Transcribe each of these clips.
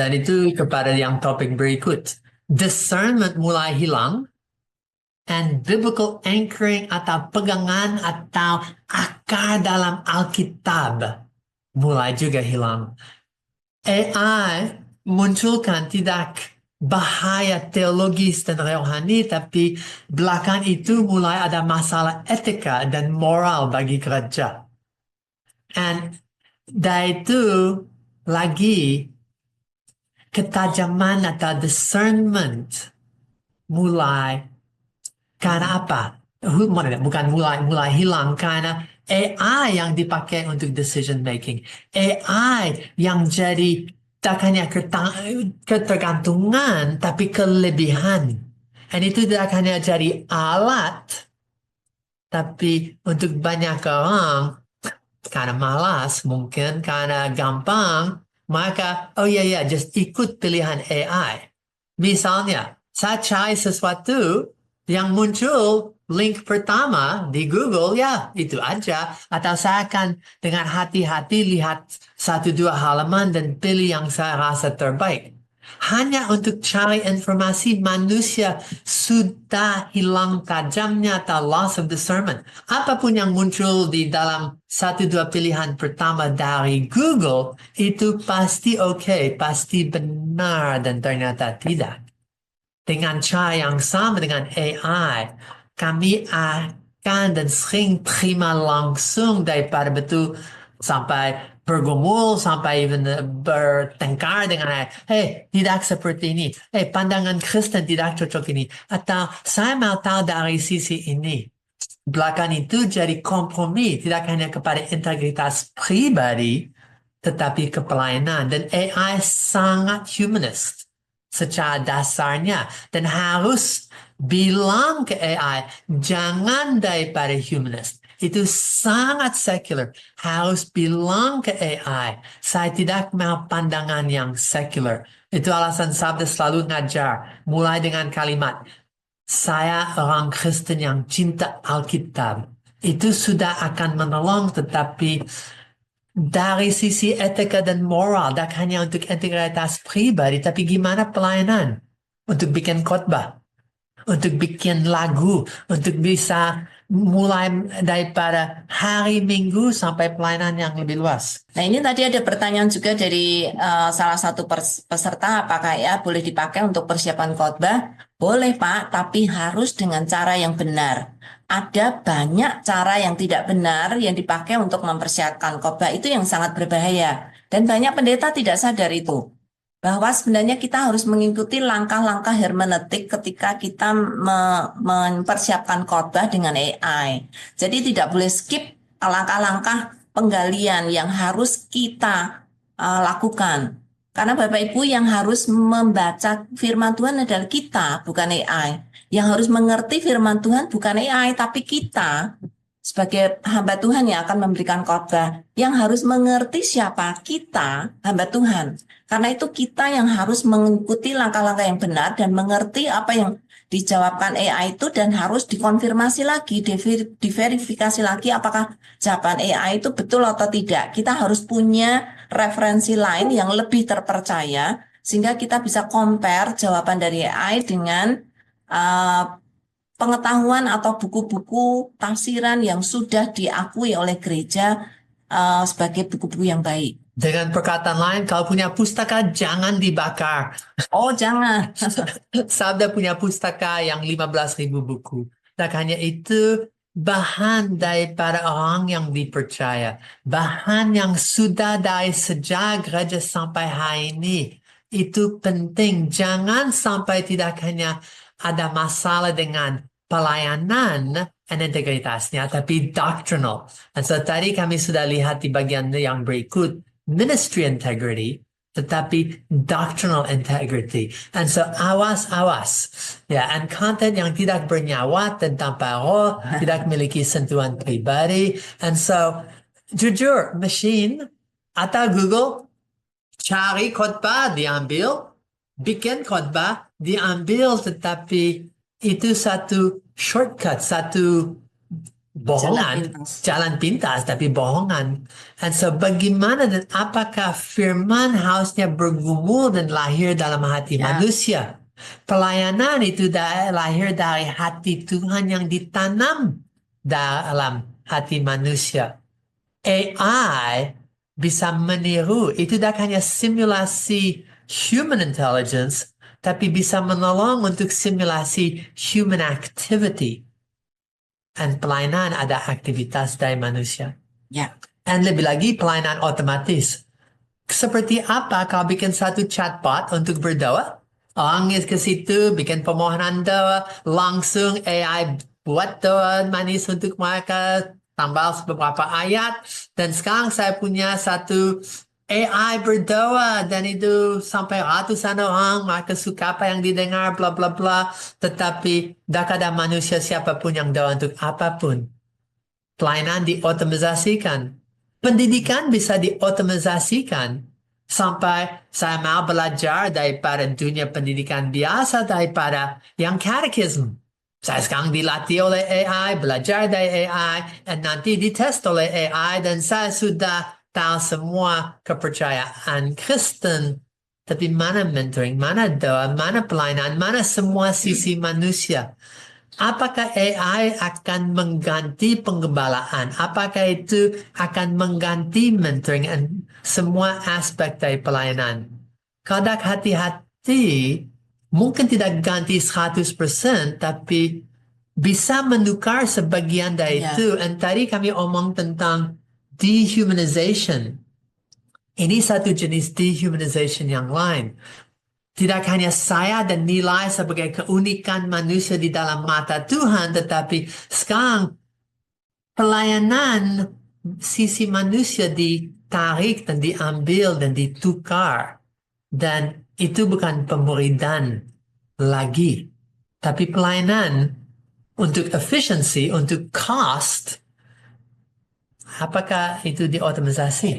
Dan itu kepada yang topik berikut. Discernment mulai hilang, and biblical anchoring atau pegangan atau akar dalam Alkitab mulai juga hilang. AI munculkan tidak bahaya teologis dan rohani, tapi belakang itu mulai ada masalah etika dan moral bagi gereja. And dari itu lagi ketajaman atau discernment mulai karena apa? Bukan mulai hilang karena AI yang dipakai untuk decision making. AI yang jadi tak hanya ketergantungan tapi kelebihan. Dan itu tidak hanya jadi alat, tapi untuk banyak orang karena malas, mungkin karena gampang, maka just ikut pilihan AI. Misalnya, saya cari sesuatu yang muncul link pertama di Google, ya itu aja. Atau saya akan dengan hati-hati lihat 1-2 halaman dan pilih yang saya rasa terbaik. Hanya untuk cari informasi, manusia sudah hilang tajamnya atau loss of discernment. Apapun yang muncul di dalam 1-2 pilihan pertama dari Google, itu pasti oke, pasti benar, dan ternyata tidak. Dengan cara yang sama dengan AI, kami akan dan sering terima langsung daripada betul sampai bergumul, sampai even bertengkar dengan tidak seperti ini. Pandangan Kristen tidak cocok ini. Atau saya mau tahu dari sisi ini. Belakang itu jadi kompromi, tidak hanya kepada integritas pribadi, tetapi ke pelayanan. Dan AI sangat humanist secara dasarnya, dan harus bilang ke AI, jangan daripada humanist. Itu sangat sekular. Harus bilang ke AI, saya tidak mau pandangan yang sekular. Itu alasan Sabda selalu ngajar, mulai dengan kalimat, saya orang Kristen yang cinta Alkitab. Itu sudah akan menolong, tetapi dari sisi etika dan moral, tak hanya untuk integritas pribadi, tapi gimana pelayanan? Untuk bikin khotbah, untuk bikin lagu, untuk bisa mulai daripada hari Minggu sampai pelayanan yang lebih luas. Nah, ini tadi ada pertanyaan juga dari salah satu peserta, apakah ya boleh dipakai untuk persiapan khotbah? Boleh Pak, tapi harus dengan cara yang benar. Ada banyak cara yang tidak benar yang dipakai untuk mempersiapkan khotbah, itu yang sangat berbahaya. Dan banyak pendeta tidak sadar itu. Bahwa sebenarnya kita harus mengikuti langkah-langkah hermeneutik ketika kita mempersiapkan khotbah dengan AI. Jadi tidak boleh skip langkah-langkah penggalian yang harus kita lakukan. Karena Bapak Ibu yang harus membaca firman Tuhan adalah kita, bukan AI. Yang harus mengerti firman Tuhan bukan AI, tapi kita sebagai hamba Tuhan yang akan memberikan khotbah. Yang harus mengerti siapa kita, hamba Tuhan. Karena itu kita yang harus mengikuti langkah-langkah yang benar dan mengerti apa yang dijawabkan AI itu, dan harus dikonfirmasi lagi, diverifikasi lagi apakah jawaban AI itu betul atau tidak. Kita harus punya referensi lain yang lebih terpercaya sehingga kita bisa compare jawaban dari AI dengan pengetahuan atau buku-buku tafsiran yang sudah diakui oleh gereja sebagai buku-buku yang baik. Dengan perkataan lain, kalau punya pustaka, jangan dibakar. Oh, jangan. Sabda punya pustaka yang 15.000 buku. Dan hanya itu bahan daripada orang yang dipercaya. Bahan yang sudah dari sejak gereja sampai hari ini. Itu penting. Jangan sampai tidak hanya ada masalah dengan pelayanan dan integritasnya, tapi doctrinal. Dan so tadi kami sudah lihat di bagian yang berikut, ministry integrity, tetapi doctrinal integrity. And so awas. Ya, and content yang tidak bernyawa tentang roh, tidak memiliki sentuhan pribadi. And so, jujur, machine atau Google, cari khotbah diambil, bikin khotbah diambil, tetapi itu satu shortcut, satu bohongan, pintas. jalan pintas tapi bohongan. Dan so bagaimana dan apakah firman harusnya bergumul dan lahir dalam hati Ya, manusia? Pelayanan itu lahir dari hati Tuhan yang ditanam dalam hati manusia. AI bisa meniru, itu dah hanya simulasi human intelligence, tapi bisa menolong untuk simulasi human activity. Dan pelayanan ada aktivitas dari manusia. ya. Dan lebih lagi pelayanan otomatis. Seperti apa kau bikin satu chatbot untuk berdoa? Orang ke situ, bikin permohonan doa, langsung AI buat doa manis untuk mereka, tambah beberapa ayat, dan sekarang saya punya satu AI berdoa, dan itu sampai ratusan orang, mereka suka apa yang didengar, bla bla bla, tetapi tak ada manusia siapapun yang doa untuk apapun. Pelayanan diotomatisasikan. Pendidikan bisa diotomatisasikan. Sampai saya mau belajar daripada dunia pendidikan biasa daripada yang catechism. Saya sekarang dilatih oleh AI, belajar dari AI, dan nanti dites oleh AI, dan saya sudah tahu semua kepercayaan Kristen. Tapi mana mentoring, mana doa, mana pelayanan, mana semua sisi manusia? Apakah AI akan mengganti penggembalaan? Apakah itu akan mengganti mentoring dan semua aspek dari pelayanan? Kalau hati-hati, mungkin tidak ganti 100%, tapi bisa menukar sebagian dari Ya. itu. Dan tadi kami omong tentang dehumanization. Ini satu jenis dehumanization yang lain. Tidak hanya saya dan nilai sebagai keunikan manusia di dalam mata Tuhan, tetapi sekarang pelayanan sisi manusia ditarik dan diambil dan ditukar. Dan itu bukan pemuridan lagi, tapi pelayanan untuk efficiency, untuk cost. Apakah itu diotomatisasi?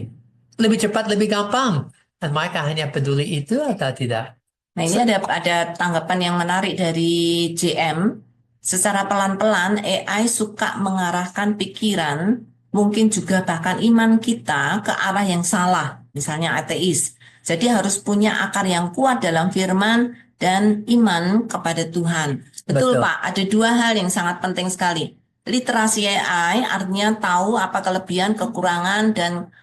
Lebih cepat, lebih gampang. Dan mereka hanya peduli itu atau tidak? Nah, ini ada tanggapan yang menarik dari JM. Secara pelan-pelan AI suka mengarahkan pikiran, mungkin juga bahkan iman kita ke arah yang salah, misalnya ateis. Jadi harus punya akar yang kuat dalam firman dan iman kepada Tuhan. Betul, Betul. Pak, ada dua hal yang sangat penting sekali. Literasi AI artinya tahu apa kelebihan, kekurangan, dan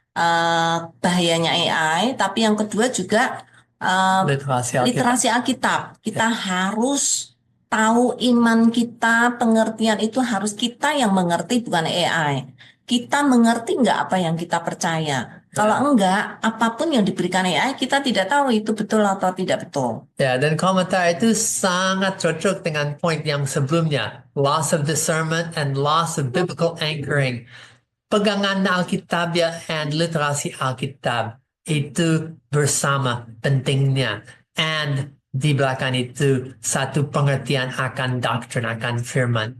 bahayanya AI. Tapi yang kedua juga Literasi Alkitab. literasi Alkitab. Kita harus tahu iman kita, pengertian itu harus kita yang mengerti, bukan AI. Kita mengerti nggak apa yang kita percaya? Kalau enggak, apapun yang diberikan AI, kita tidak tahu itu betul atau tidak betul. Ya, dan komentar itu sangat cocok dengan poin yang sebelumnya. Loss of discernment and loss of biblical anchoring. Pegangan Alkitab and literasi Alkitab itu bersama pentingnya. And di belakang itu satu pengertian akan doktrin, akan firman.